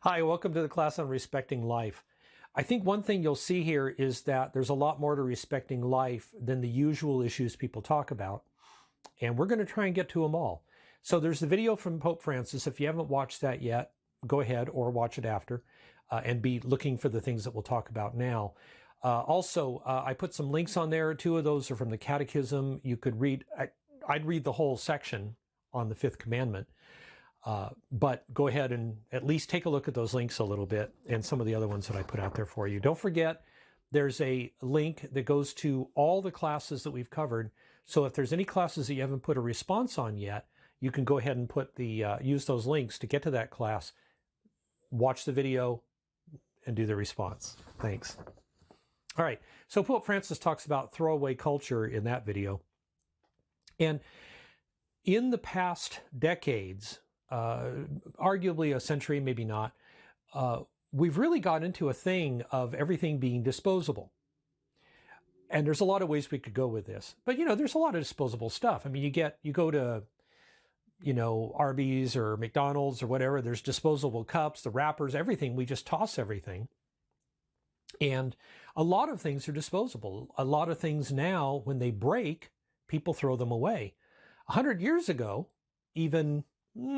Hi, welcome to the class on respecting life. I think one thing you'll see here is that there's a lot more to respecting life than the usual issues people talk about. And we're going to try and get to them all. So there's the video from Pope Francis. If you haven't watched that yet, go ahead or watch it after and be looking for the things that we'll talk about now. Also, I put some links on there. Two of those are from the Catechism. You could read, I'd read the whole section on the Fifth Commandment. But go ahead and at least take a look at those links a little bit and some of the other ones that I put out there for you. Don't forget, there's a link that goes to all the classes that we've covered. So if there's any classes that you haven't put a response on yet, you can go ahead and put the use those links to get to that class, watch the video, and do the response. Thanks. All right. So Pope Francis talks about throwaway culture in that video. And in the past decades, arguably a century, maybe not, we've really got into a thing of everything being disposable. And there's a lot of ways we could go with this. But, there's a lot of disposable stuff. I mean, you go to, Arby's or McDonald's or whatever, there's disposable cups, the wrappers, everything. We just toss everything. And a lot of things are disposable. A lot of things now, when they break, people throw them away. 100 years ago, even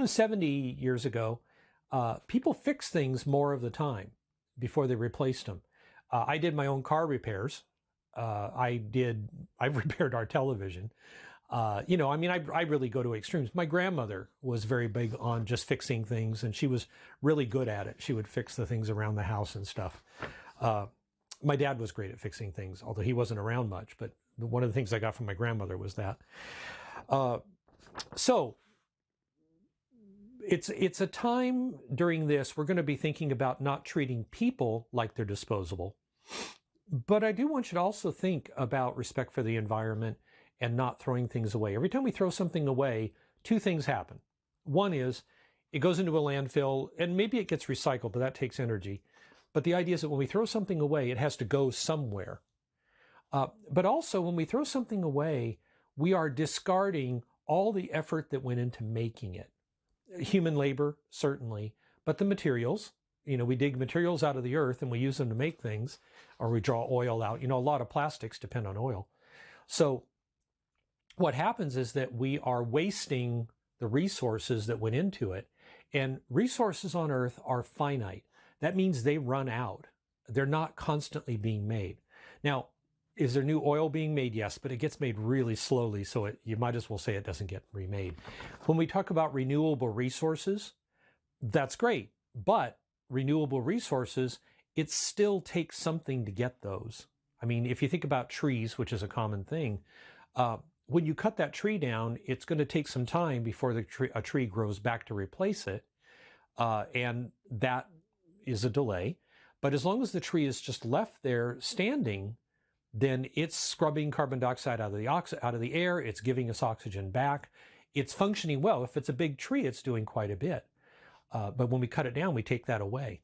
70 years ago, people fixed things more of the time before they replaced them. I did my own car repairs. I've repaired our television. I really go to extremes. My grandmother was very big on just fixing things, and she was really good at it. She would fix the things around the house and stuff. My dad was great at fixing things, although he wasn't around much, but one of the things I got from my grandmother was that. So it's a time during this, we're going to be thinking about not treating people like they're disposable. But I do want you to also think about respect for the environment and not throwing things away. Every time we throw something away, two things happen. One is it goes into a landfill and maybe it gets recycled, but that takes energy. But the idea is that when we throw something away, it has to go somewhere. But also when we throw something away, we are discarding all the effort that went into making it. Human labor, certainly, but the materials, we dig materials out of the earth and we use them to make things, or we draw oil out. A lot of plastics depend on oil. So what happens is that we are wasting the resources that went into it, and resources on earth are finite. That means they run out. They're not constantly being made. Now, is there new oil being made? Yes, but it gets made really slowly, so you might as well say it doesn't get remade. When we talk about renewable resources, that's great, but renewable resources, it still takes something to get those. I mean, if you think about trees, which is a common thing, when you cut that tree down, it's going to take some time before a tree grows back to replace it, and that is a delay. But as long as the tree is just left there standing, then it's scrubbing carbon dioxide out of the air. It's giving us oxygen back. It's functioning well. If it's a big tree, it's doing quite a bit. But when we cut it down, we take that away.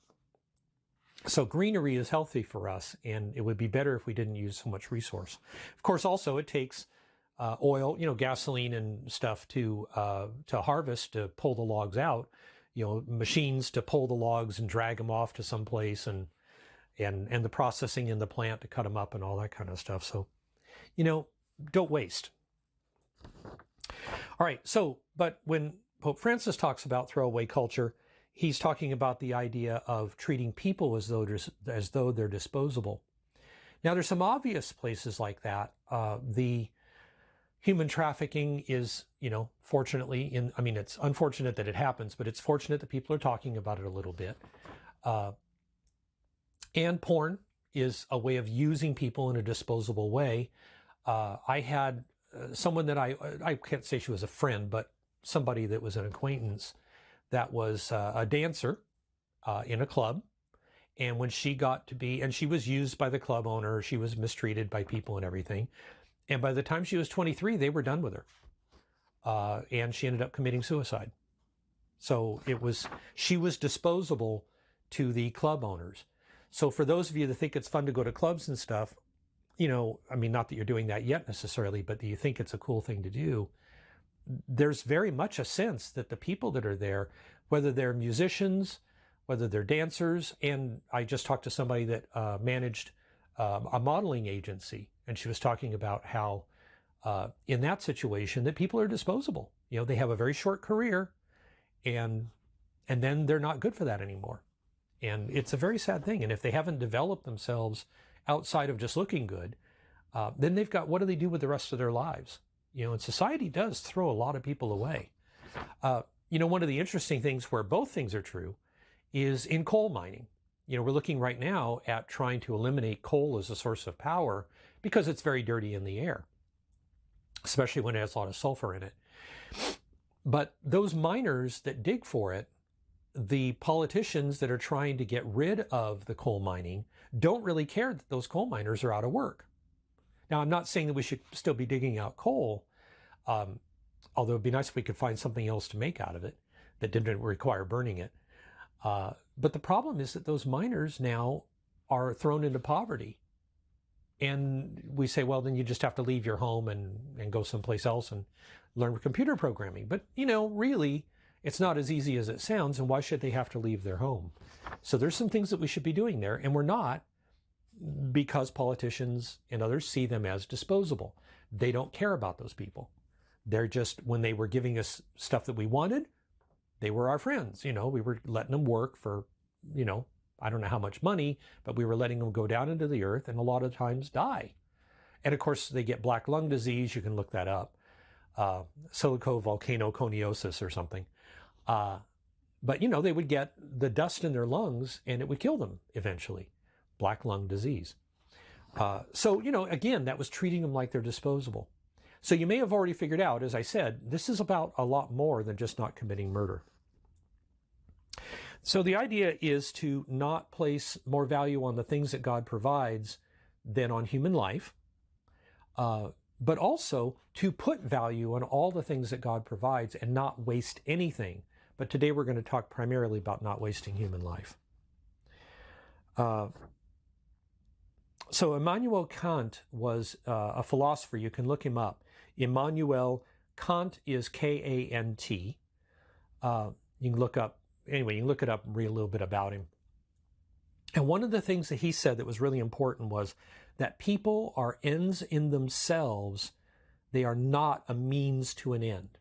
So greenery is healthy for us, and it would be better if we didn't use so much resource. Of course, also it takes oil, gasoline and stuff to harvest, to pull the logs out. Machines to pull the logs and drag them off to some place, and the processing in the plant to cut them up and all that kind of stuff. So, don't waste. All right. So, but when Pope Francis talks about throwaway culture, he's talking about the idea of treating people as though they're disposable. Now, there's some obvious places like that. The human trafficking is, fortunately, it's unfortunate that it happens, but it's fortunate that people are talking about it a little bit. And porn is a way of using people in a disposable way. I had someone that I can't say she was a friend, but somebody that was an acquaintance that was a dancer in a club. And when she got to be, and she was used by the club owner, she was mistreated by people and everything. And by the time she was 23, they were done with her. And she ended up committing suicide. So she was disposable to the club owners. So for those of you that think it's fun to go to clubs and stuff, not that you're doing that yet necessarily, but do you think it's a cool thing to do? There's very much a sense that the people that are there, whether they're musicians whether they're dancers. And I just talked to somebody that managed a modeling agency, and she was talking about how in that situation that people are disposable. You know, they have a very short career, and then they're not good for that anymore. And it's a very sad thing. And if they haven't developed themselves outside of just looking good, then they've got, what do they do with the rest of their lives? You know, and society does throw a lot of people away. You know, one of the interesting things where both things are true is in coal mining. You know, we're looking right now at trying to eliminate coal as a source of power because it's very dirty in the air, especially when it has a lot of sulfur in it. But those miners that dig for it, the politicians that are trying to get rid of the coal mining don't really care that those coal miners are out of work. Now, I'm not saying that we should still be digging out coal, although it'd be nice if we could find something else to make out of it that didn't require burning it. But the problem is that those miners now are thrown into poverty. And we say, well, then you just have to leave your home and go someplace else and learn computer programming. But, you know, really, it's not as easy as it sounds. And why should they have to leave their home? So there's some things that we should be doing there. And we're not, because politicians and others see them as disposable. They don't care about those people. They're just, when they were giving us stuff that we wanted, they were our friends. You know, we were letting them work for, you know, I don't know how much money, but we were letting them go down into the earth and a lot of times die. And of course, they get black lung disease. You can look that up. Silicovolcanoconiosis or something. But, you know, they would get the dust in their lungs and it would kill them eventually. Black lung disease. So, you know, again, that was treating them like they're disposable. So you may have already figured out, as I said, this is about a lot more than just not committing murder. So the idea is to not place more value on the things that God provides than on human life, but also to put value on all the things that God provides and not waste anything. But today we're going to talk primarily about not wasting human life. So Immanuel Kant was a philosopher. You can look him up. Immanuel Kant is K-A-N-T. You can look up, anyway, you can look it up and read a little bit about him. And one of the things that he said that was really important was that people are ends in themselves. They are not a means to an end.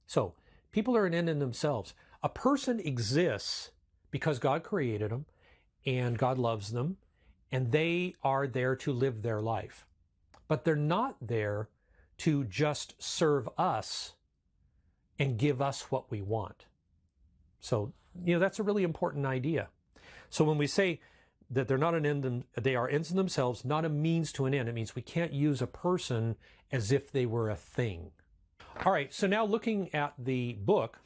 So people are an end in themselves. A person exists because God created them and God loves them, and they are there to live their life. But they're not there to just serve us and give us what we want. So, you know, that's a really important idea. So when we say that they're not an end, they are ends in themselves, not a means to an end, it means we can't use a person as if they were a thing. All right, so now looking at the book,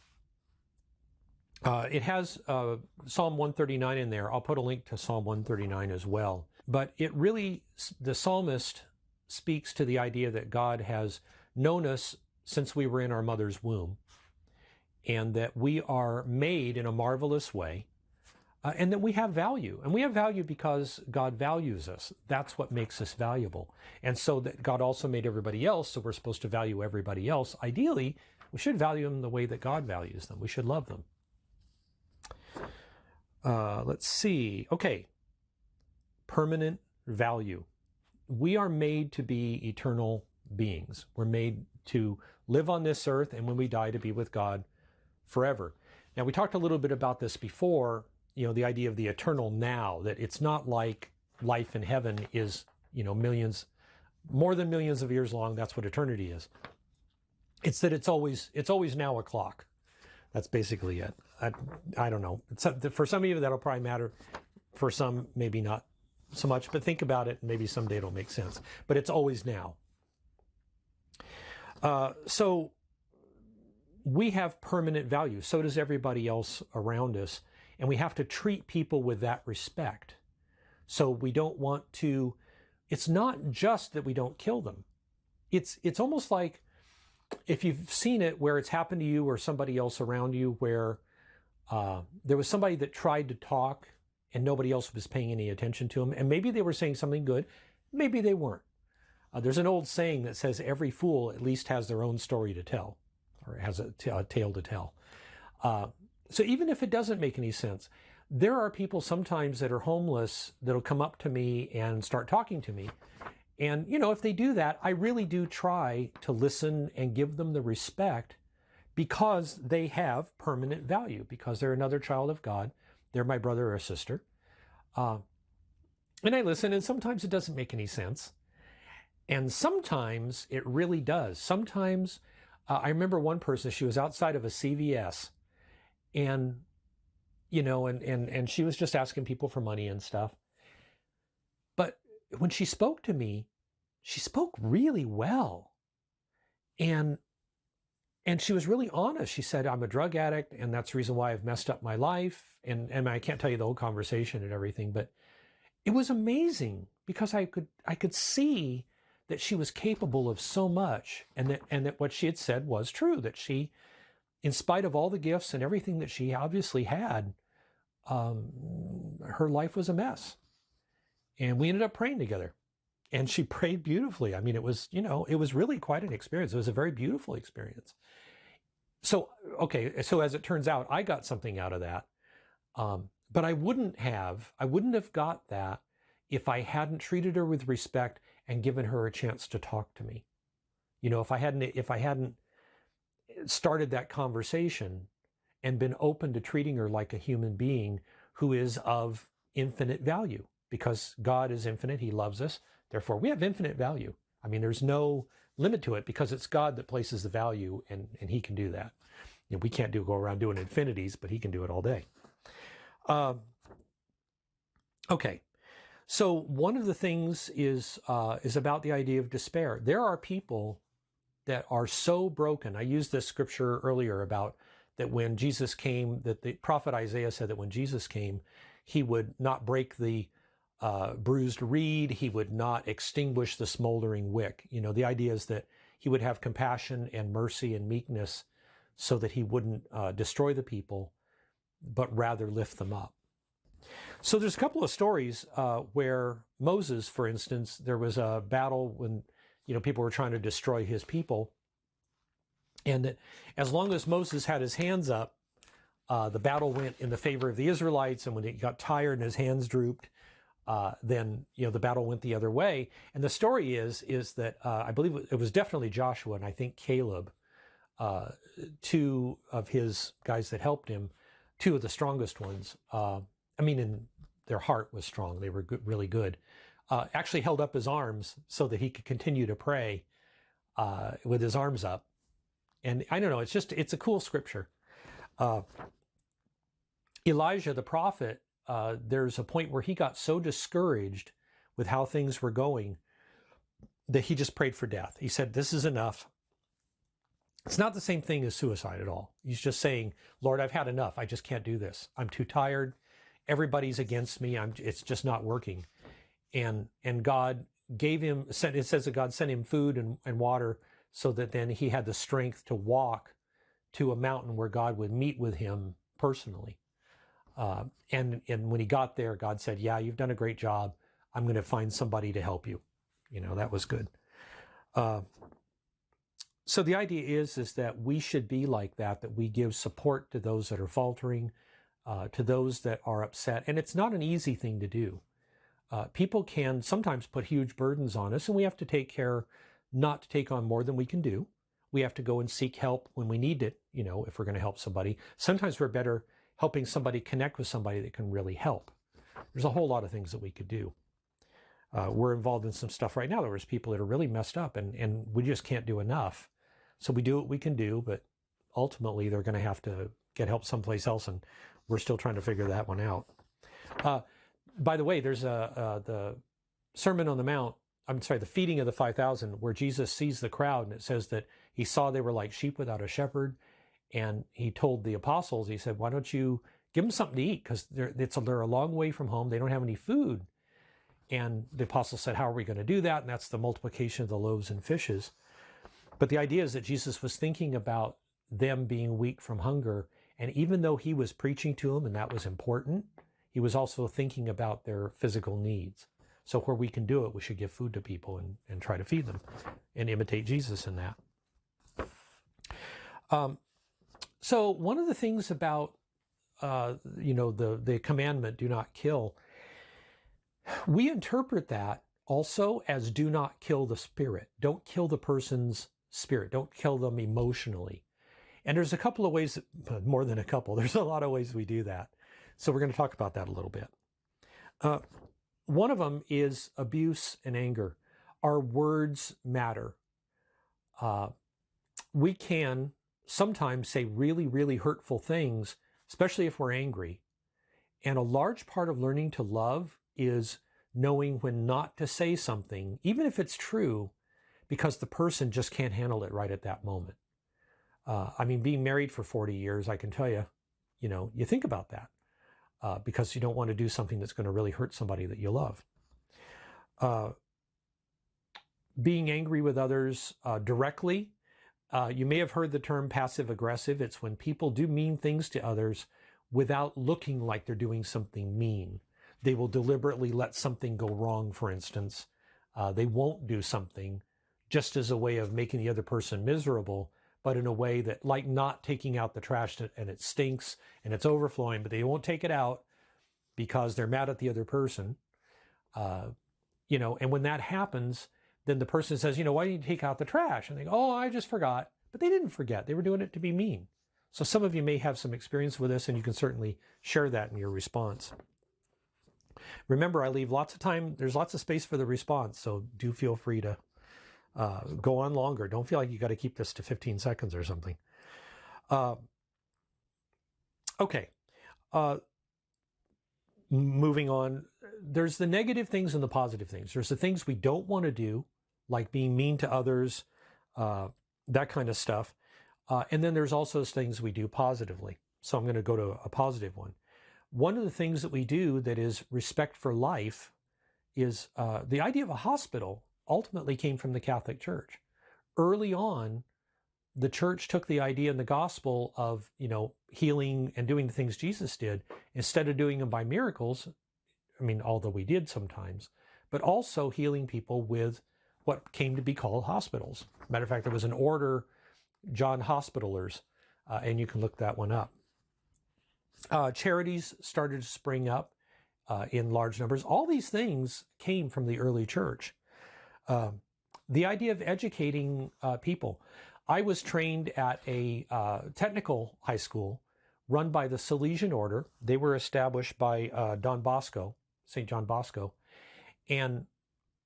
it has Psalm 139 in there. I'll put a link to Psalm 139 as well. But it really, the psalmist speaks to the idea that God has known us since we were in our mother's womb, and that we are made in a marvelous way, and that we have value. And we have value because God values us. That's what makes us valuable. And so that God also made everybody else, so we're supposed to value everybody else. Ideally, we should value them the way that God values them. We should love them. Let's see. Okay. Permanent value. We are made to be eternal beings. We're made to live on this earth, and when we die, to be with God forever. Now, we talked a little bit about this before, you know, the idea of the eternal now, that it's not like life in heaven is, you know, more than millions of years long. That's what eternity is. It's that it's always now o'clock. That's basically it. I don't know. For some of you, that'll probably matter. For some, maybe not so much, but think about it. Maybe someday it'll make sense. But it's always now. So we have permanent value. So does everybody else around us. And we have to treat people with that respect. So we don't want to, it's not just that we don't kill them. It's almost like, if you've seen it where it's happened to you or somebody else around you, where there was somebody that tried to talk and nobody else was paying any attention to them, and maybe they were saying something good, maybe they weren't. There's an old saying that says every fool at least has their own story to tell, or has a tale to tell. So even if it doesn't make any sense, There are people sometimes that are homeless that'll come up to me and start talking to me. And, if they do that, I really do try to listen and give them the respect because they have permanent value, because they're another child of God. They're my brother or sister. And I listen, and sometimes it doesn't make any sense. And sometimes it really does. Sometimes I remember one person, she was outside of a CVS, and and she was just asking people for money and stuff. But when she spoke to me, she spoke really well. And she was really honest. She said, I'm a drug addict, and that's the reason why I've messed up my life. And I can't tell you the whole conversation and everything, but it was amazing because I could see that she was capable of so much, and that what she had said was true, that she, in spite of all the gifts and everything that she obviously had, her life was a mess. And we ended up praying together, and she prayed beautifully. I mean, it was really quite an experience. It was a very beautiful experience. So, okay, so as it turns out, I got something out of that. But I wouldn't have got that if I hadn't treated her with respect and given her a chance to talk to me. If I hadn't started that conversation and been open to treating her like a human being who is of infinite value, because God is infinite, he loves us, therefore we have infinite value. I mean, there's no limit to it because it's God that places the value, and he can do that. We can't go around doing infinities, but he can do it all day. Okay, so one of the things is about the idea of despair. There are people that are so broken. I used this scripture earlier about that when Jesus came, that the prophet Isaiah said that when Jesus came, he would not break the bruised reed, he would not extinguish the smoldering wick. The idea is that he would have compassion and mercy and meekness so that he wouldn't destroy the people, but rather lift them up. So there's a couple of stories where Moses, for instance, there was a battle when people were trying to destroy his people, and that as long as Moses had his hands up, the battle went in the favor of the Israelites, and when he got tired and his hands drooped, then the battle went the other way. And the story is that I believe it was definitely Joshua and I think Caleb, two of his guys that helped him, two of the strongest ones. And their heart was strong. They were good, really good. Actually held up his arms so that he could continue to pray with his arms up. And I don't know, it's a cool scripture. Elijah, the prophet, there's a point where he got so discouraged with how things were going that he just prayed for death. He said, this is enough. It's not the same thing as suicide at all. He's just saying, Lord, I've had enough. I just can't do this. I'm too tired. Everybody's against me. It's just not working. And God gave him, it says that God sent him food and water so that then he had the strength to walk to a mountain where God would meet with him personally. And when he got there, God said, yeah, you've done a great job. I'm going to find somebody to help you. That was good. So the idea is that we should be like that we give support to those that are faltering, to those that are upset. And it's not an easy thing to do. People can sometimes put huge burdens on us, and we have to take care not to take on more than we can do. We have to go and seek help when we need it, if we're going to help somebody. Sometimes we're better helping somebody connect with somebody that can really help. There's a whole lot of things that we could do. We're involved in some stuff right now. There's people that are really messed up, and we just can't do enough. So we do what we can do, but ultimately they're going to have to get help someplace else, and we're still trying to figure that one out. By the way, there's the Sermon on the Mount, the feeding of the 5,000, where Jesus sees the crowd, and it says that he saw they were like sheep without a shepherd, and he told the apostles, he said, why don't you give them something to eat, because they're a long way from home, they don't have any food. And the apostles said, how are we going to do that? And that's the multiplication of the loaves and fishes. But the idea is that Jesus was thinking about them being weak from hunger. And even though he was preaching to them, and that was important, he was also thinking about their physical needs. So where we can do it, we should give food to people and try to feed them and imitate Jesus in that. So one of the things about the commandment, do not kill, we interpret that also as do not kill the spirit. Don't kill the person's spirit. Don't kill them emotionally. And there's a couple of ways, more than a couple, there's a lot of ways we do that. So we're going to talk about that a little bit. One of them is abuse and anger. Our words matter. We can sometimes say really, really hurtful things, especially if we're angry. And a large part of learning to love is knowing when not to say something, even if it's true, because the person just can't handle it right at that moment. Being married for 40 years, I can tell you, you think about that because you don't want to do something that's going to really hurt somebody that you love. Being angry with others directly. You may have heard the term passive aggressive. It's when people do mean things to others without looking like they're doing something mean. They will deliberately let something go wrong, for instance. They won't do something just as a way of making the other person miserable, but in a way that, like not taking out the trash and it stinks and it's overflowing, but they won't take it out because they're mad at the other person. And when that happens, then the person says, why didn't you take out the trash? And they go, oh, I just forgot. But they didn't forget. They were doing it to be mean. So some of you may have some experience with this, and you can certainly share that in your response. Remember, I leave lots of time. There's lots of space for the response. So do feel free to go on longer. Don't feel like you got to keep this to 15 seconds or something. Okay. Moving on. There's the negative things and the positive things. There's the things we don't want to do, like being mean to others, that kind of stuff. And then there's also things we do positively. So I'm going to go to a positive one. One of the things that we do that is respect for life is the idea of a hospital ultimately came from the Catholic Church. Early on, the church took the idea in the gospel of, healing and doing the things Jesus did, instead of doing them by miracles, although we did sometimes, but also healing people with what came to be called hospitals. Matter of fact, there was an order, John Hospitallers, and you can look that one up. Charities started to spring up in large numbers. All these things came from the early church. The idea of educating people. I was trained at a technical high school run by the Salesian Order. They were established by Don Bosco, St. John Bosco, and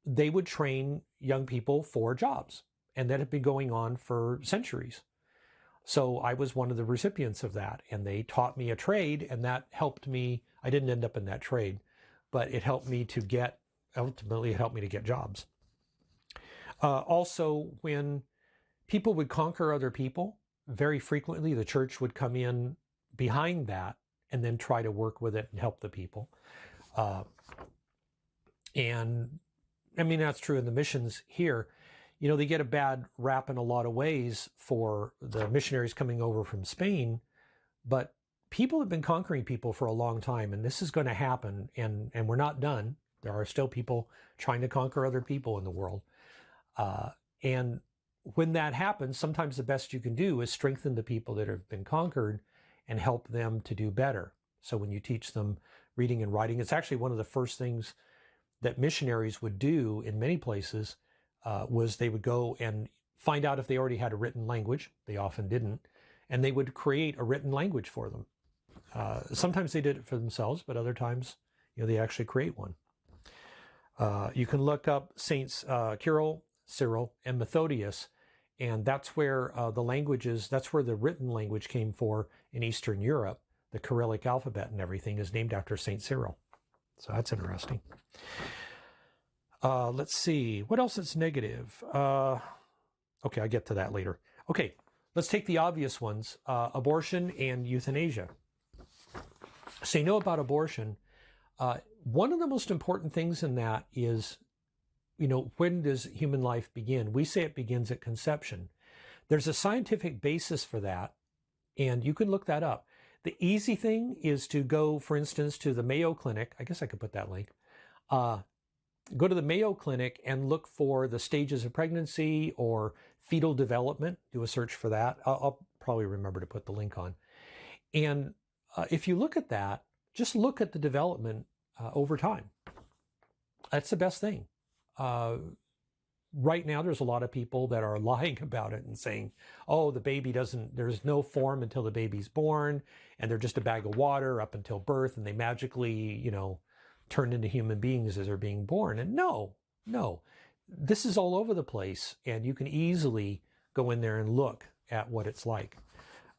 they would train young people for jobs. And that had been going on for centuries. So I was one of the recipients of that, and they taught me a trade, and that helped me. I didn't end up in that trade, but it helped me to get jobs. Also, when people would conquer other people, very frequently the church would come in behind that and then try to work with it and help the people. That's true in the missions here. They get a bad rap in a lot of ways for the missionaries coming over from Spain, but people have been conquering people for a long time, and this is going to happen, and we're not done. There are still people trying to conquer other people in the world. And when that happens, sometimes the best you can do is strengthen the people that have been conquered and help them to do better. So when you teach them reading and writing, it's actually one of the first things that missionaries would do in many places. Was they would go and find out if they already had a written language. They often didn't. And they would create a written language for them. Sometimes they did it for themselves, but other times, they actually create one. You can look up Saints Cyril, and Methodius, and that's where that's where the written language came for in Eastern Europe. The Cyrillic alphabet and everything is named after Saint Cyril. So that's interesting. Let's see. What else is negative? Okay, I'll get to that later. Okay, let's take the obvious ones. Abortion and euthanasia. So you know about abortion. One of the most important things in that is, when does human life begin? We say it begins at conception. There's a scientific basis for that, and you can look that up. The easy thing is to go, for instance, to the Mayo Clinic. I guess I could put that link. Go to the Mayo Clinic and look for the stages of pregnancy or fetal development. Do a search for that. I'll probably remember to put the link on. And if you look at that, just look at the development over time. That's the best thing. Right now, there's a lot of people that are lying about it and saying, oh, the baby doesn't, there's no form until the baby's born, and they're just a bag of water up until birth, and they magically, you know, turn into human beings as they're being born. And no, this is all over the place, and you can easily go in there and look at what it's like.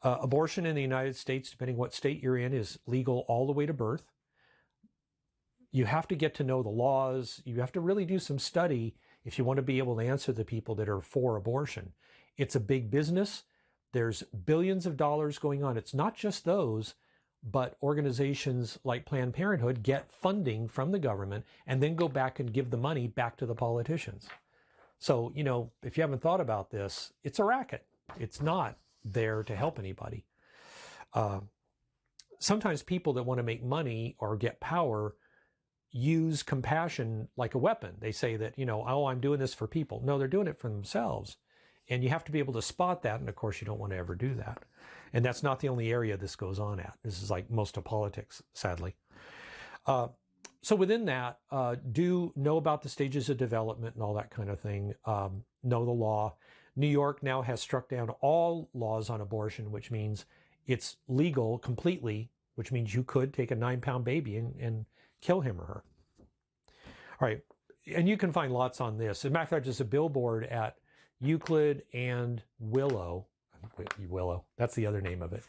Abortion in the United States, depending what state you're in, is legal all the way to birth. You have to get to know the laws. You have to really do some study if you want to be able to answer the people that are for abortion. It's a big business. There's billions of dollars going on. It's not just those, but organizations like Planned Parenthood get funding from the government and then go back and give the money back to the politicians. So, you know, if you haven't thought about this, it's a racket. It's not there to help anybody. Sometimes people that want to make money or get power use compassion like a weapon. They say that, you know, oh, I'm doing this for people. No, they're doing it for themselves. And you have to be able to spot that. And of course, you don't want to ever do that. And that's not the only area this goes on at. This is like most of politics, sadly. So within that, do know about the stages of development and all that kind of thing. Know the law. New York now has struck down all laws on abortion, which means it's legal completely, which means you could take a 9-pound baby and kill him or her. All right. And you can find lots on this. As a matter of fact, there's a billboard at Euclid and Willow. Willow, that's the other name of it.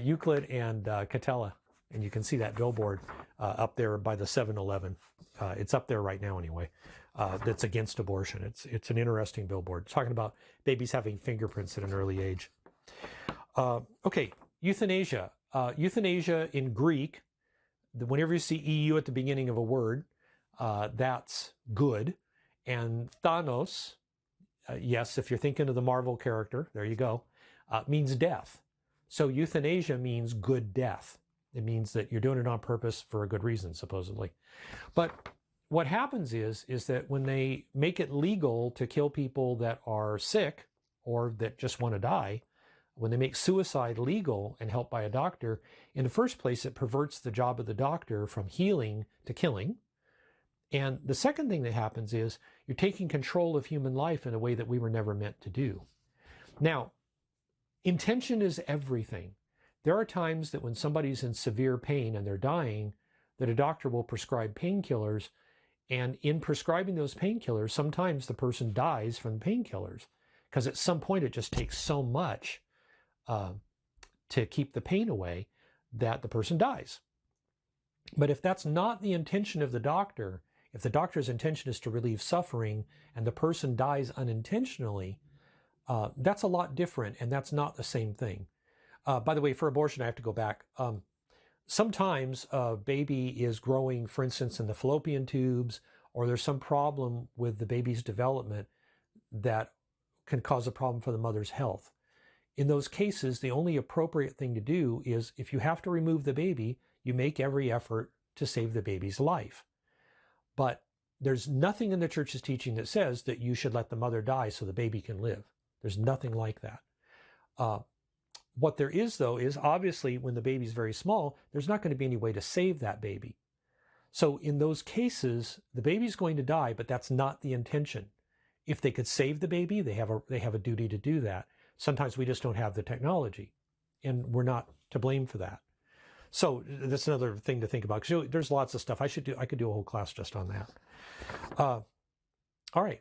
Euclid and Catella. And you can see that billboard up there by the 7-Eleven. It's up there right now anyway. That's against abortion. It's an interesting billboard. It's talking about babies having fingerprints at an early age. Okay, euthanasia. Euthanasia in Greek, whenever you see EU at the beginning of a word, that's good. And Thanos, yes, if you're thinking of the Marvel character, there you go, means death. So euthanasia means good death. It means that you're doing it on purpose for a good reason, supposedly. But what happens is that when they make it legal to kill people that are sick or that just want to die, when they make suicide legal and helped by a doctor, in the first place, it perverts the job of the doctor from healing to killing. And the second thing that happens is you're taking control of human life in a way that we were never meant to do. Now, intention is everything. There are times that when somebody's in severe pain and they're dying, that a doctor will prescribe painkillers. And in prescribing those painkillers, sometimes the person dies from the painkillers because at some point it just takes so much to keep the pain away that the person dies. But if that's not the intention of the doctor, if the doctor's intention is to relieve suffering and the person dies unintentionally, that's a lot different, and that's not the same thing. By the way, for abortion, I have to go back. Sometimes a baby is growing, for instance, in the fallopian tubes, or there's some problem with the baby's development that can cause a problem for the mother's health. In those cases, the only appropriate thing to do is, if you have to remove the baby, you make every effort to save the baby's life. But there's nothing in the church's teaching that says that you should let the mother die so the baby can live. There's nothing like that. What there is, though, is obviously when the baby's very small, there's not going to be any way to save that baby. So in those cases, the baby's going to die, but that's not the intention. If they could save the baby, they have a duty to do that. Sometimes we just don't have the technology, and we're not to blame for that. So that's another thing to think about, because there's lots of stuff I could do a whole class just on that. All right,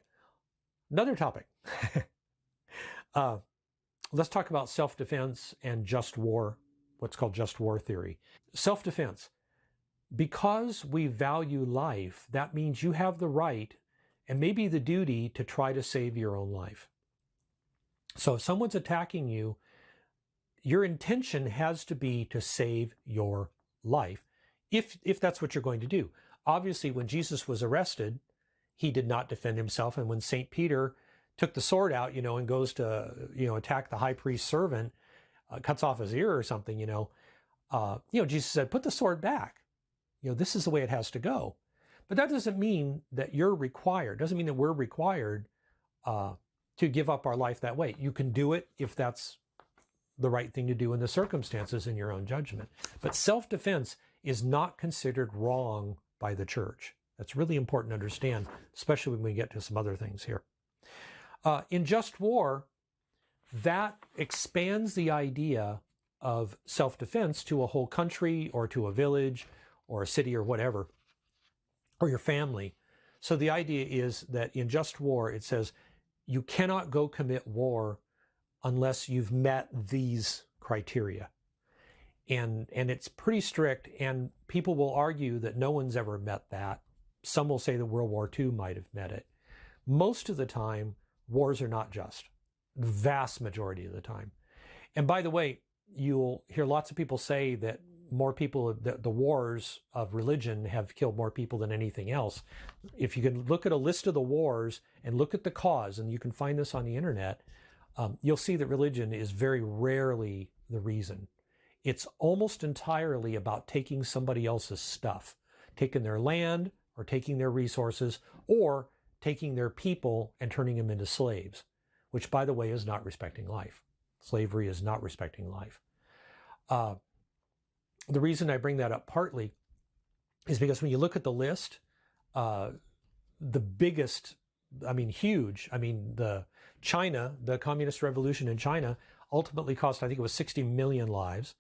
another topic. Let's talk about self-defense and just war, what's called just war theory. Self-defense. Because we value life, that means you have the right and maybe the duty to try to save your own life. So if someone's attacking you, your intention has to be to save your life, if that's what you're going to do. Obviously, when Jesus was arrested, he did not defend himself. And when St. Peter took the sword out, and goes to, attack the high priest's servant, cuts off his ear or something, Jesus said, put the sword back. This is the way it has to go. But that doesn't mean that you're required, doesn't mean that we're required to give up our life that way. You can do it if that's the right thing to do in the circumstances in your own judgment. But self-defense is not considered wrong by the church. That's really important to understand, especially when we get to some other things here. In just war, that expands the idea of self-defense to a whole country or to a village or a city or whatever, or your family. So the idea is that in just war, it says you cannot go commit war unless you've met these criteria. And it's pretty strict, and people will argue that no one's ever met that. Some will say that World War II might have met it. Most of the time, wars are not just. The vast majority of the time. And by the way, you'll hear lots of people say that more people, the wars of religion have killed more people than anything else. If you can look at a list of the wars and look at the cause, and you can find this on the internet, you'll see that religion is very rarely the reason. It's almost entirely about taking somebody else's stuff, taking their land or taking their resources or taking their people and turning them into slaves, which, by the way, is not respecting life. Slavery is not respecting life. The reason I bring that up partly is because when you look at the list, the biggest, huge, the Communist Revolution in China ultimately cost, I think it was 60 million lives.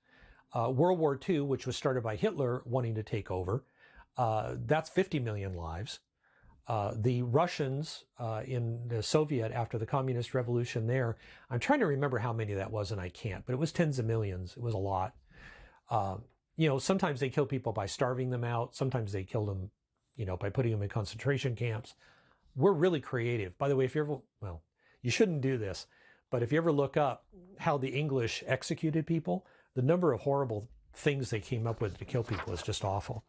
World War II, which was started by Hitler wanting to take over, that's 50 million lives. The Russians in the Soviet after the Communist Revolution there, I'm trying to remember how many that was and I can't, but it was tens of millions. It was a lot. Sometimes they kill people by starving them out. Sometimes they killed them, by putting them in concentration camps. We're really creative. By the way, you shouldn't do this, but if you ever look up how the English executed people, the number of horrible things they came up with to kill people is just awful.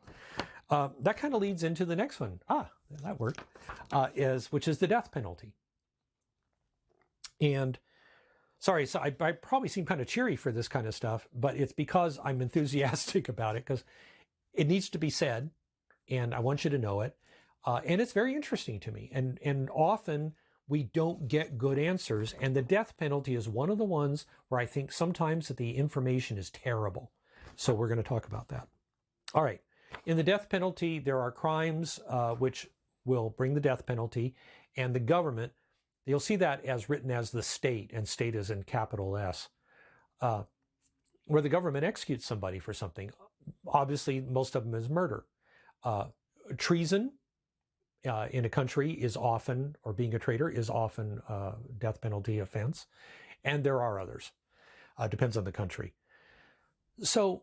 That kind of leads into the next one. That worked. Which is the death penalty. And sorry, so I probably seem kind of cheery for this kind of stuff, but it's because I'm enthusiastic about it, because it needs to be said, and I want you to know it. And it's very interesting to me. And often we don't get good answers. And the death penalty is one of the ones where I think sometimes that the information is terrible. So we're going to talk about that. All right. In the death penalty, there are crimes which will bring the death penalty, and the government, you'll see that as written as the state, and state is in capital S, where the government executes somebody for something. Obviously, most of them is murder. Treason in a country is often, or being a traitor is often a death penalty offense. And there are others. Depends on the country. So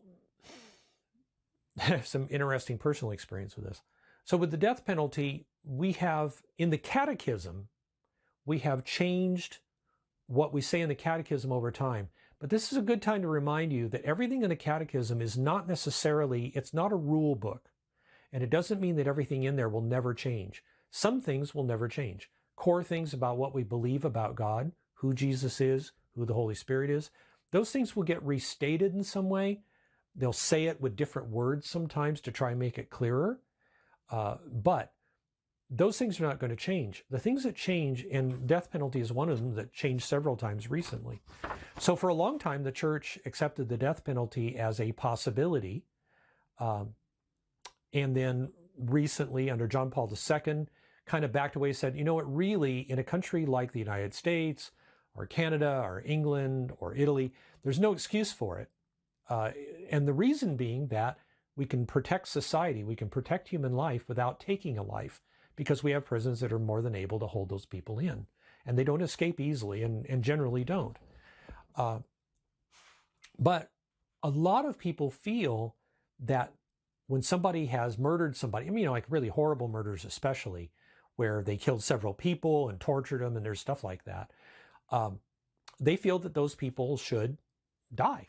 I have some interesting personal experience with this. So with the death penalty, we have, in the catechism, we have changed what we say in the catechism over time. But this is a good time to remind you that everything in the catechism is not necessarily, it's not a rule book. And it doesn't mean that everything in there will never change. Some things will never change. Core things about what we believe about God, who Jesus is, who the Holy Spirit is, those things will get restated in some way. They'll say it with different words sometimes to try and make it clearer. But those things are not going to change. The things that change, and death penalty is one of them that changed several times recently. So for a long time, the church accepted the death penalty as a possibility. And then recently, under John Paul II, kind of backed away, said, really, in a country like the United States or Canada or England or Italy, there's no excuse for it. And the reason being that we can protect society, we can protect human life without taking a life, because we have prisons that are more than able to hold those people in. And they don't escape easily, and generally don't. But a lot of people feel that when somebody has murdered somebody, like really horrible murders especially, where they killed several people and tortured them and there's stuff like that, they feel that those people should die.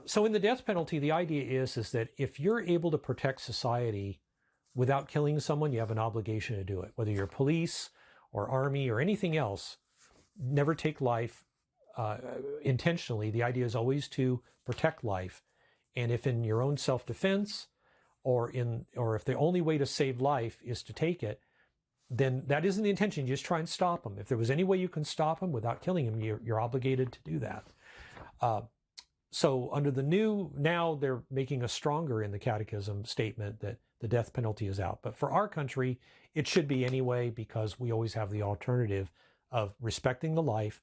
So in the death penalty, the idea is that if you're able to protect society without killing someone, you have an obligation to do it. Whether you're police or army or anything else, never take life intentionally. The idea is always to protect life. And if in your own self-defense, or if the only way to save life is to take it, then that isn't the intention. You just try and stop them. If there was any way you can stop them without killing them, you're obligated to do that. So under the new, now they're making a stronger in the catechism statement that the death penalty is out. But for our country, it should be anyway, because we always have the alternative of respecting the life.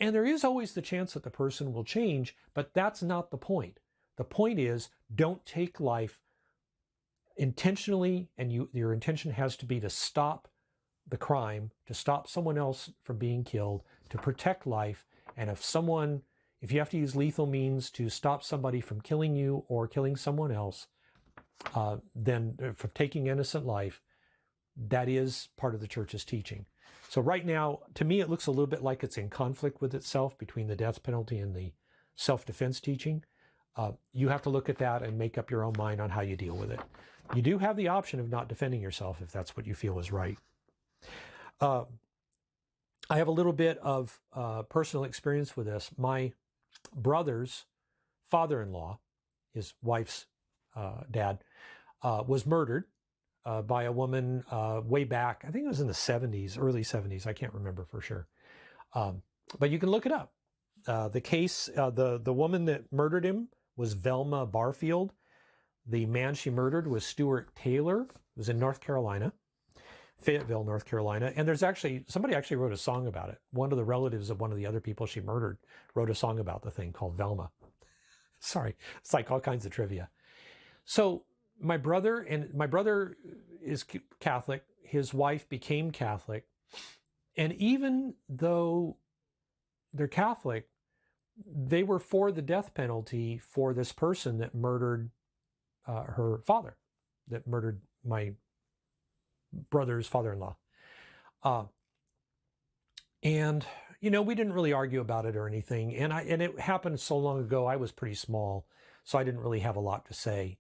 And there is always the chance that the person will change, but that's not the point. The point is, don't take life intentionally, and your intention has to be to stop the crime, to stop someone else from being killed, to protect life. And if you have to use lethal means to stop somebody from killing you or killing someone else, then from taking innocent life, that is part of the church's teaching. So right now, to me, it looks a little bit like it's in conflict with itself between the death penalty and the self-defense teaching. You have to look at that and make up your own mind on how you deal with it. You do have the option of not defending yourself if that's what you feel is right. I have a little bit of personal experience with this. My brother's father-in-law, his wife's dad, was murdered by a woman way back. I think it was in the 70s, early 70s. I can't remember for sure. But you can look it up. The case, the woman that murdered him was Velma Barfield. The man she murdered was Stuart Taylor. It was in North Carolina, Fayetteville, North Carolina. And somebody actually wrote a song about it. One of the relatives of one of the other people she murdered wrote a song about the thing called Velma. Sorry, it's like all kinds of trivia. So my brother is Catholic. His wife became Catholic. And even though they're Catholic, they were for the death penalty for this person that murdered her father, that murdered my brother's father-in-law. And, we didn't really argue about it or anything. And it happened so long ago, I was pretty small, so I didn't really have a lot to say.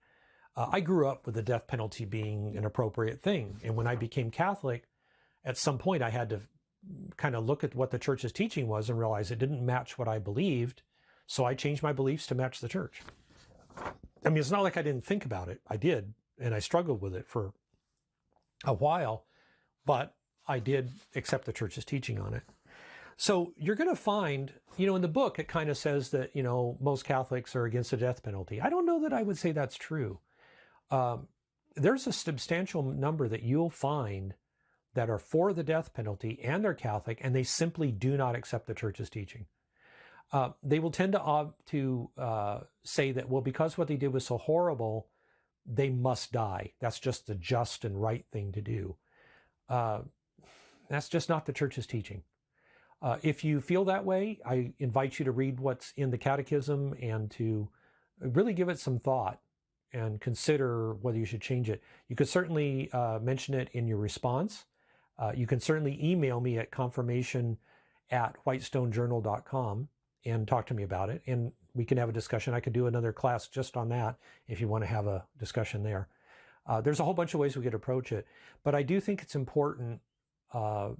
I grew up with the death penalty being an appropriate thing. And when I became Catholic, at some point I had to kind of look at what the church's teaching was and realize it didn't match what I believed. So I changed my beliefs to match the church. I mean, it's not like I didn't think about it. I did, and I struggled with it for a while, but I did accept the church's teaching on it. So you're going to find, in the book, it kind of says that, most Catholics are against the death penalty. I don't know that I would say that's true. There's a substantial number that you'll find that are for the death penalty and they're Catholic, and they simply do not accept the church's teaching. They will tend to say that, well, because what they did was so horrible, they must die. That's just the just and right thing to do. That's just not the church's teaching. If you feel that way, I invite you to read what's in the catechism and to really give it some thought and consider whether you should change it. You could certainly mention it in your response. You can certainly email me at confirmation@whitestonejournal.com and talk to me about it. And we can have a discussion. I could do another class just on that if you want to have a discussion there. There's a whole bunch of ways we could approach it. But I do think it's important for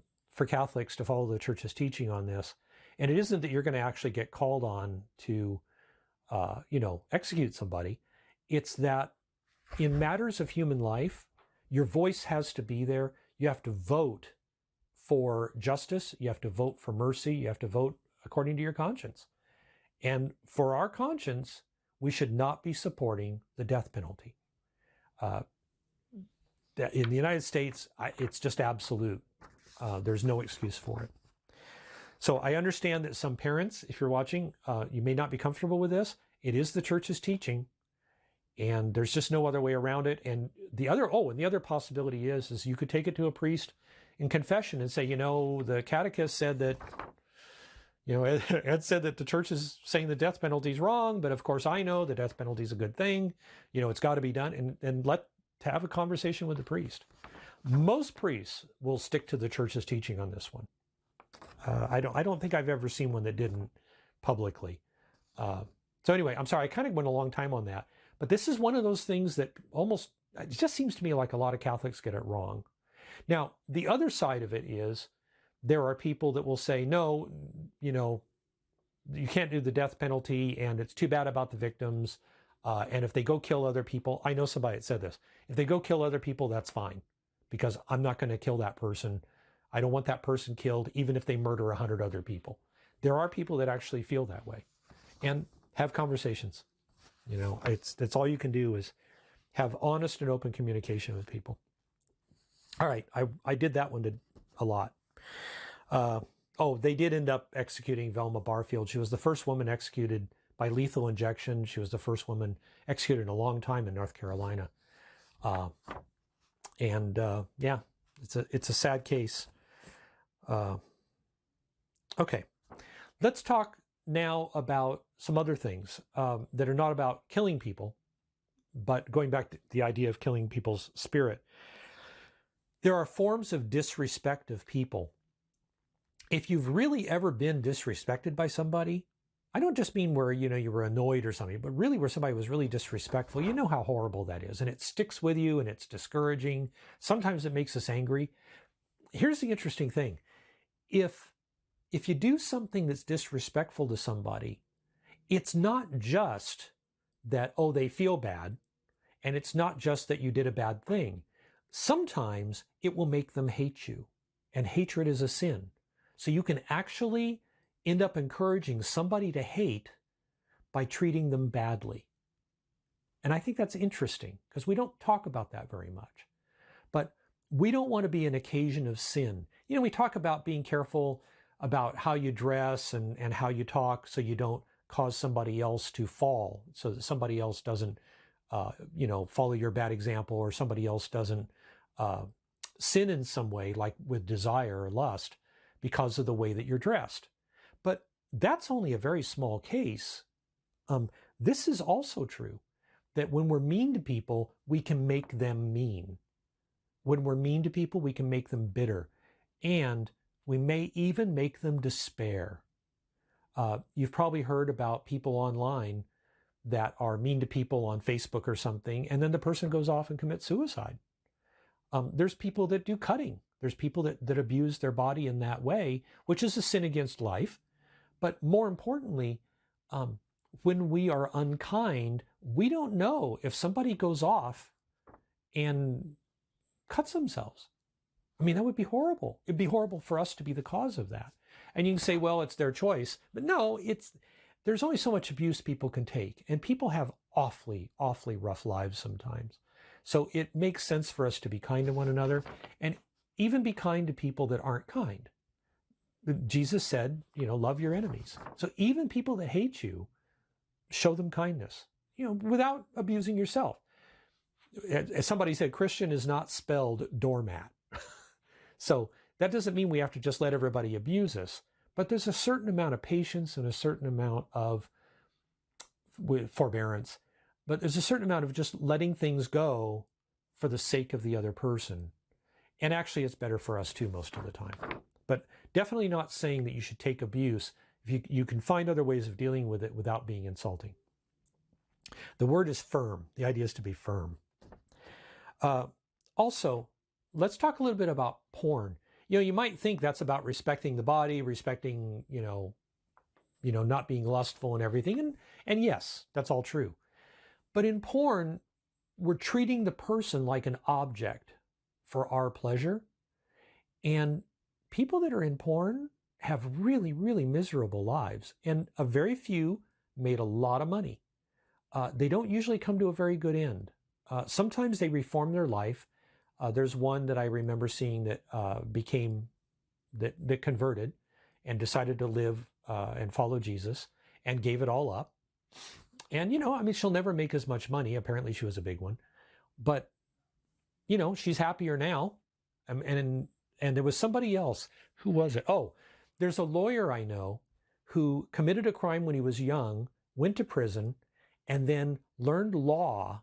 Catholics to follow the church's teaching on this. And it isn't that you're going to actually get called on to, execute somebody. It's that in matters of human life, your voice has to be there. You have to vote for justice. You have to vote for mercy. You have to vote according to your conscience. And for our conscience, we should not be supporting the death penalty. In the United States, it's just absolute. There's no excuse for it. So I understand that some parents, if you're watching, you may not be comfortable with this. It is the church's teaching, and there's just no other way around it. And the other possibility is you could take it to a priest in confession and say, the catechist said that, Ed said that the church is saying the death penalty is wrong, but of course I know the death penalty is a good thing. It's got to be done, and to have a conversation with the priest. Most priests will stick to the church's teaching on this one. I don't think I've ever seen one that didn't publicly. So anyway, I'm sorry, I kind of went a long time on that, but this is one of those things that it just seems to me like a lot of Catholics get it wrong. Now, the other side of it is there are people that will say, no, you can't do the death penalty, and it's too bad about the victims. And if they go kill other people, I know somebody that said this, if they go kill other people, that's fine, because I'm not going to kill that person. I don't want that person killed, even if they murder 100 other people. There are people that actually feel that way. And Have conversations. That's all you can do is have honest and open communication with people. All right, I did that one a lot. They did end up executing Velma Barfield. She was the first woman executed by lethal injection. She was the first woman executed in a long time in North Carolina. Yeah, it's a sad case. Okay, let's talk now about some other things that are not about killing people, but going back to the idea of killing people's spirit. There are forms of disrespect of people. If you've really ever been disrespected by somebody, I don't just mean where, you were annoyed or something, but really where somebody was really disrespectful, you know how horrible that is. And it sticks with you and it's discouraging. Sometimes it makes us angry. Here's the interesting thing. If you do something that's disrespectful to somebody, it's not just that, they feel bad. And it's not just that you did a bad thing. Sometimes it will make them hate you. And hatred is a sin. So you can actually end up encouraging somebody to hate by treating them badly. And I think that's interesting because we don't talk about that very much. But we don't want to be an occasion of sin. We talk about being careful about how you dress and how you talk so you don't cause somebody else to fall, so that somebody else doesn't, follow your bad example, or somebody else doesn't sin in some way, like with desire or lust, because of the way that you're dressed. But that's only a very small case. This is also true, that when we're mean to people, we can make them mean. When we're mean to people, we can make them bitter. And we may even make them despair. You've probably heard about people online that are mean to people on Facebook or something, and then the person goes off and commits suicide. There's people that do cutting. There's people that abuse their body in that way, which is a sin against life. But more importantly, when we are unkind, we don't know if somebody goes off and cuts themselves. I mean, that would be horrible. It'd be horrible for us to be the cause of that. And you can say, well, it's their choice. But no, there's only so much abuse people can take. And people have awfully, awfully rough lives sometimes. So it makes sense for us to be kind to one another and even be kind to people that aren't kind. Jesus said, love your enemies. So even people that hate you, show them kindness, without abusing yourself. As somebody said, Christian is not spelled doormat. So that doesn't mean we have to just let everybody abuse us, but there's a certain amount of patience and a certain amount of forbearance, but there's a certain amount of just letting things go for the sake of the other person. And actually, it's better for us too most of the time. But definitely not saying that you should take abuse. If you can find other ways of dealing with it without being insulting. The word is firm. The idea is to be firm. Also, let's talk a little bit about porn. You might think that's about respecting the body, respecting, not being lustful and everything. And yes, that's all true. But in porn, we're treating the person like an object for our pleasure. And people that are in porn have really, really miserable lives. And a very few made a lot of money. They don't usually come to a very good end. Sometimes they reform their life. There's one that I remember seeing that that converted and decided to live and follow Jesus and gave it all up. And, she'll never make as much money. Apparently she was a big one. But, she's happier now. And there was somebody else. Who was it? Oh, there's a lawyer I know who committed a crime when he was young, went to prison, and then learned law.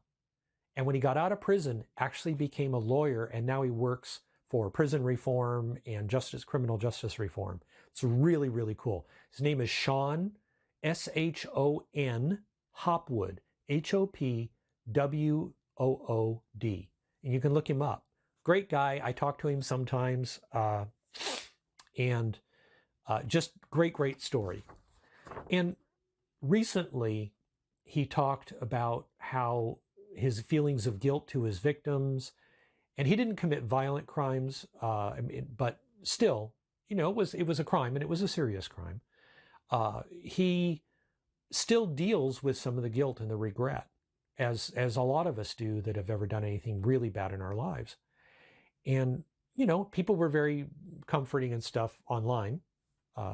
And when he got out of prison, actually became a lawyer, and now he works for prison reform and criminal justice reform. It's really, really cool. His name is Shon, S-H-O-N, Hopwood, H-O-P-W-O-O-D. And you can look him up. Great guy. I talk to him sometimes. And just great, great story. And recently, he talked about how his feelings of guilt to his victims, and he didn't commit violent crimes, but still, it was a crime, and it was a serious crime. He still deals with some of the guilt and the regret, as a lot of us do that have ever done anything really bad in our lives. And, people were very comforting and stuff online,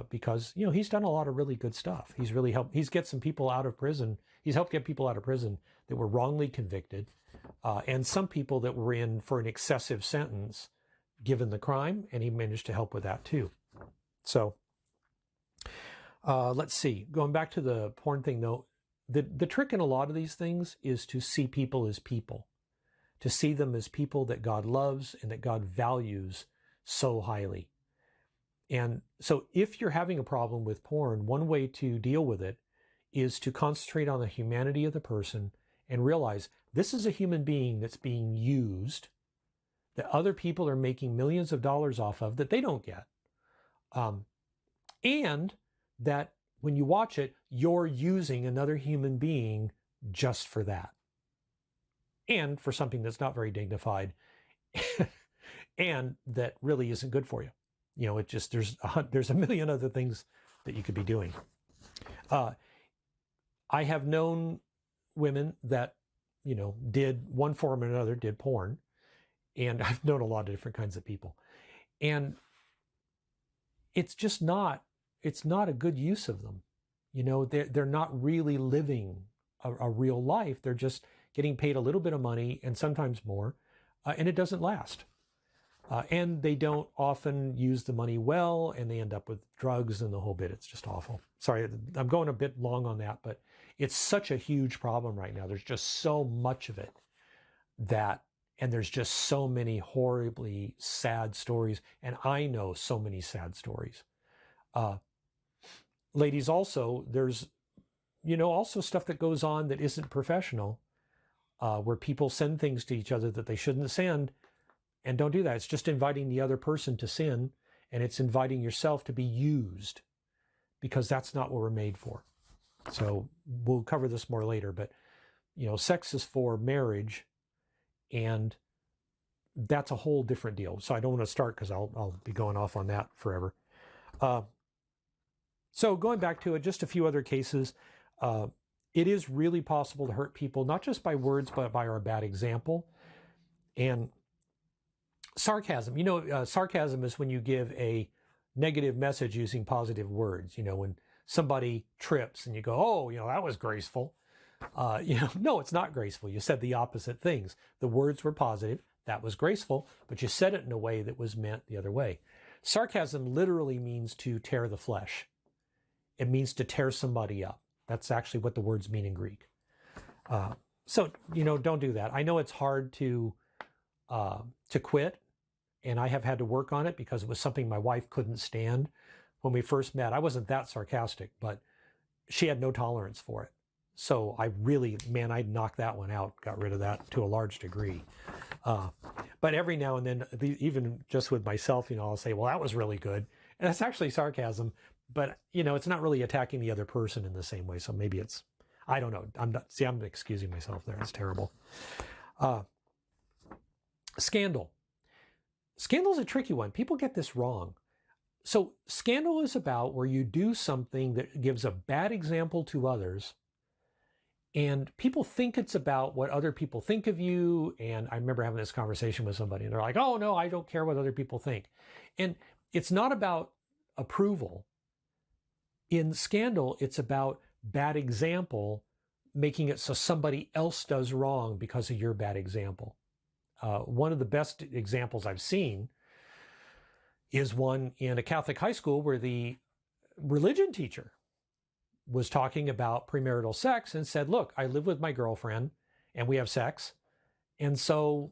because, he's done a lot of really good stuff. He's really helped. He's get some people out of prison. He's helped get people out of prison that were wrongly convicted, and some people that were in for an excessive sentence given the crime, and he managed to help with that too. So let's see. Going back to the porn thing, though, the trick in a lot of these things is to see people as people, to see them as people that God loves and that God values so highly. And so if you're having a problem with porn, one way to deal with it is to concentrate on the humanity of the person and realize this is a human being that's being used, that other people are making millions of dollars off of that they don't get. And that when you watch it, you're using another human being just for that. And for something that's not very dignified and that really isn't good for you. It just, there's a million other things that you could be doing. I have known women that, did one form or another, did porn. And I've known a lot of different kinds of people. And it's just not, it's not a good use of them. They're not really living a real life. They're just getting paid a little bit of money and sometimes more, and it doesn't last. And they don't often use the money well, and they end up with drugs and the whole bit. It's just awful. Sorry, I'm going a bit long on that, but it's such a huge problem right now. There's just so much of it and there's just so many horribly sad stories. And I know so many sad stories. Ladies, also, there's, also stuff that goes on that isn't professional, where people send things to each other that they shouldn't send. And don't do that. It's just inviting the other person to sin, and it's inviting yourself to be used, because that's not what we're made for. So we'll cover this more later, but sex is for marriage, and that's a whole different deal. So I don't want to start because I'll be going off on that forever. So going back to it, just a few other cases. It is really possible to hurt people, not just by words, but by our bad example. And sarcasm, sarcasm is when you give a negative message using positive words. When somebody trips and you go, oh, that was graceful. No, it's not graceful. You said the opposite things. The words were positive. That was graceful, but you said it in a way that was meant the other way. Sarcasm literally means to tear the flesh. It means to tear somebody up. That's actually what the words mean in Greek. So, don't do that. I know it's hard to quit, and I have had to work on it because it was something my wife couldn't stand when we first met. I wasn't that sarcastic, but she had no tolerance for it. So I'd knock that one out, got rid of that to a large degree. But every now and then, even just with myself, I'll say, well, that was really good. And that's actually sarcasm, but it's not really attacking the other person in the same way. So maybe I don't know. I'm excusing myself there. It's terrible. Scandal. Scandal is a tricky one. People get this wrong. So scandal is about where you do something that gives a bad example to others, and people think it's about what other people think of you. And I remember having this conversation with somebody, and they're like, oh, no, I don't care what other people think. And it's not about approval. In scandal, it's about bad example, making it so somebody else does wrong because of your bad example. One of the best examples I've seen is one in a Catholic high school where the religion teacher was talking about premarital sex and said, look, I live with my girlfriend and we have sex. And so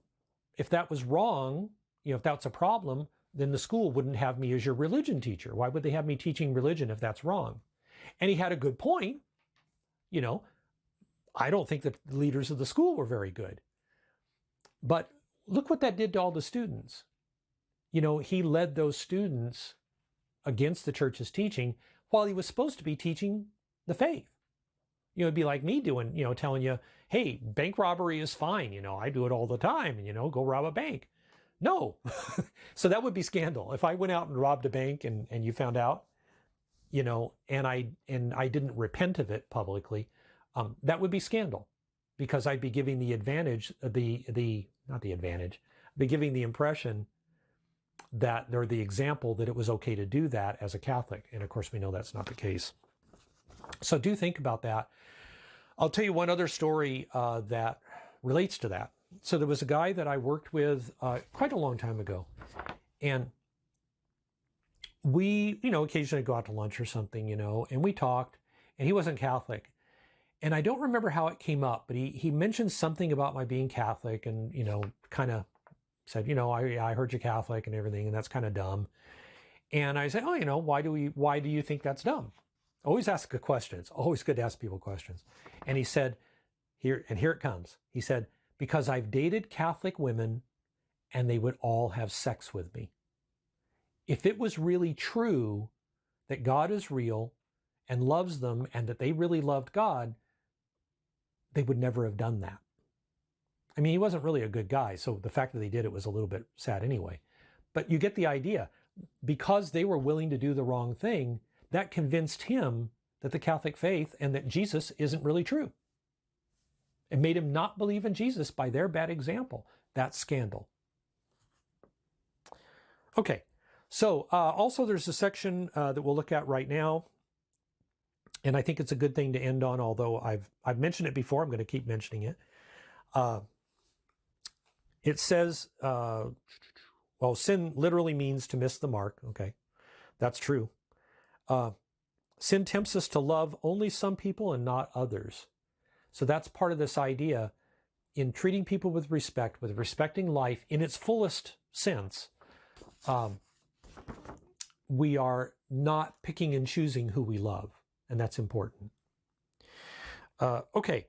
if that was wrong, if that's a problem, then the school wouldn't have me as your religion teacher. Why would they have me teaching religion if that's wrong? And he had a good point. I don't think that the leaders of the school were very good. But look what that did to all the students. He led those students against the church's teaching while he was supposed to be teaching the faith. It'd be like me doing, telling you, hey, bank robbery is fine. I do it all the time, and, go rob a bank. No. So that would be scandal. If I went out and robbed a bank and you found out, and I didn't repent of it publicly, that would be scandal, because I'd be giving the advantage, not the advantage, I'd be giving the impression that, or the example that it was okay to do that as a Catholic. And of course, we know that's not the case. So do think about that. I'll tell you one other story that relates to that. So there was a guy that I worked with quite a long time ago, and we, occasionally go out to lunch or something, and we talked, and he wasn't Catholic. And I don't remember how it came up, but he mentioned something about my being Catholic, and, kind of said, I heard you're Catholic and everything, and that's kind of dumb. And I said, oh, why do you think that's dumb? Always ask a question. It's always good to ask people questions. And he said, here it comes. He said, because I've dated Catholic women and they would all have sex with me. If it was really true that God is real and loves them and that they really loved God, they would never have done that. I mean, he wasn't really a good guy, so the fact that they did it was a little bit sad anyway. But you get the idea. Because they were willing to do the wrong thing, that convinced him that the Catholic faith and that Jesus isn't really true. It made him not believe in Jesus by their bad example. That's scandal. Okay, so also there's a section that we'll look at right now, and I think it's a good thing to end on, although I've mentioned it before. I'm going to keep mentioning it. It says, well, sin literally means to miss the mark. Okay, that's true. Sin tempts us to love only some people and not others. So that's part of this idea in treating people with respect, with respecting life in its fullest sense. We are not picking and choosing who we love, and that's important. Okay,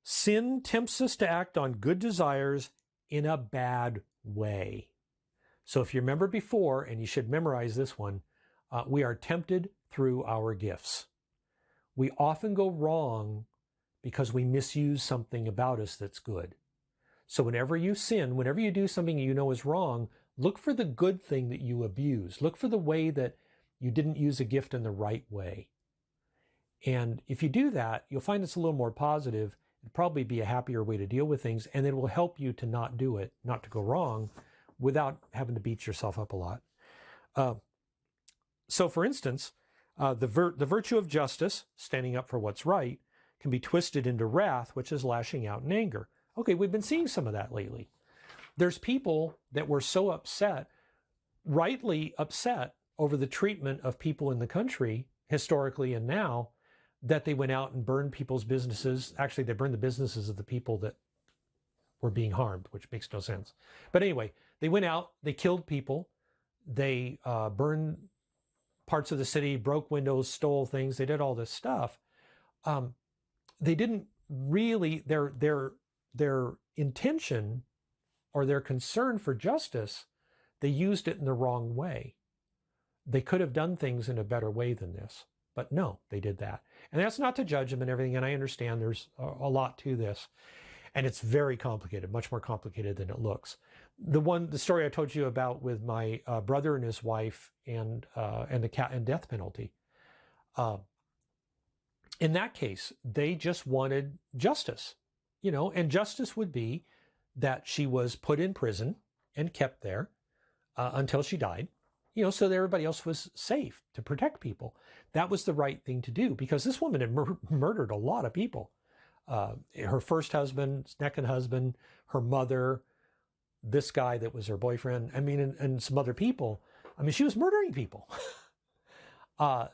sin tempts us to act on good desires in a bad way. So if you remember before, and you should memorize this one, we are tempted through our gifts. We often go wrong because we misuse something about us that's good. So whenever you sin, whenever you do something you know is wrong, look for the good thing that you abuse. Look for the way that you didn't use a gift in the right way. And if you do that, you'll find it's a little more positive. It'll probably be a happier way to deal with things, and it will help you to not do it, not to go wrong, without having to beat yourself up a lot. So for instance, the virtue of justice, standing up for what's right, can be twisted into wrath, which is lashing out in anger. Okay, we've been seeing some of that lately. There's people that were so upset, rightly upset, over the treatment of people in the country, historically and now, that they went out and burned people's businesses. Actually, they burned the businesses of the people that were being harmed, which makes no sense. But anyway, they went out, they killed people, they burned parts of the city, broke windows, stole things, they did all this stuff. They didn't really, their intention or their concern for justice, they used it in the wrong way. They could have done things in a better way than this, but no, they did that. And that's not to judge them and everything, and I understand there's a lot to this, and it's very complicated, much more complicated than it looks. The story I told you about with my brother and his wife and the death penalty. In that case, they just wanted justice, and justice would be that she was put in prison and kept there until she died, so that everybody else was safe to protect people. That was the right thing to do, because this woman had murdered a lot of people. Her first husband, second husband, her mother, this guy that was her boyfriend, and some other people. She was murdering people.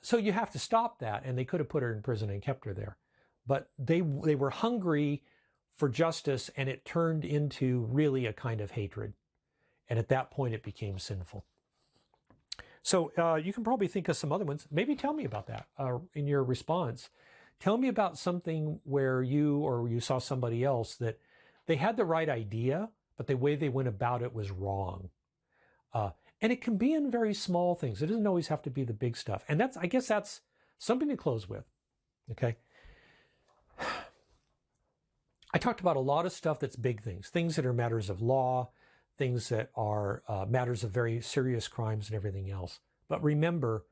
So you have to stop that, and they could have put her in prison and kept her there. But they were hungry for justice, and it turned into really a kind of hatred. And at that point, it became sinful. So you can probably think of some other ones. Maybe tell me about that in your response. Tell me about something where you saw somebody else that they had the right idea, but the way they went about it was wrong. And it can be in very small things. It doesn't always have to be the big stuff. And I guess that's something to close with. Okay. I talked about a lot of stuff that's big things that are matters of law, things that are matters of very serious crimes and everything else. But remember,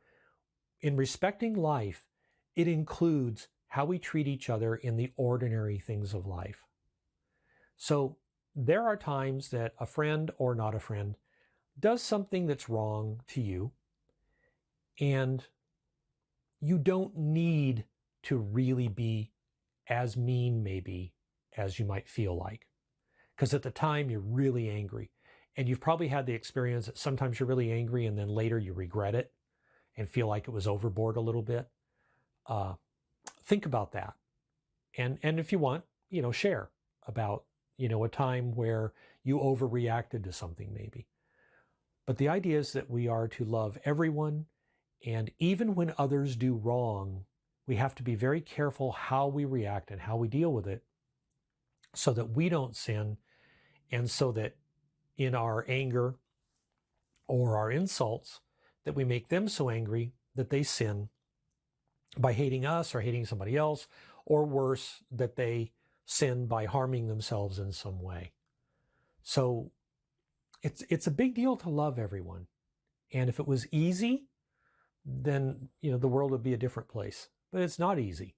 in respecting life, it includes how we treat each other in the ordinary things of life. So there are times that a friend or not a friend does something that's wrong to you, and you don't need to really be as mean maybe as you might feel like. Because at the time you're really angry. And you've probably had the experience that sometimes you're really angry and then later you regret it and feel like it was overboard a little bit. Think about that. And if you want, share about, a time where you overreacted to something maybe. But the idea is that we are to love everyone. And even when others do wrong, we have to be very careful how we react and how we deal with it so that we don't sin, and so that in our anger or our insults, that we make them so angry that they sin by hating us or hating somebody else, or worse, that they sin by harming themselves in some way. So it's a big deal to love everyone. And if it was easy, then the world would be a different place. But it's not easy.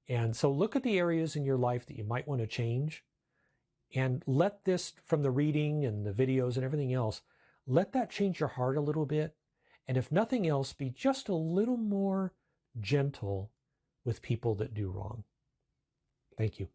And so look at the areas in your life that you might want to change, and let this, from the reading and the videos and everything else, let that change your heart a little bit. And if nothing else, be just a little more gentle with people that do wrong. Thank you.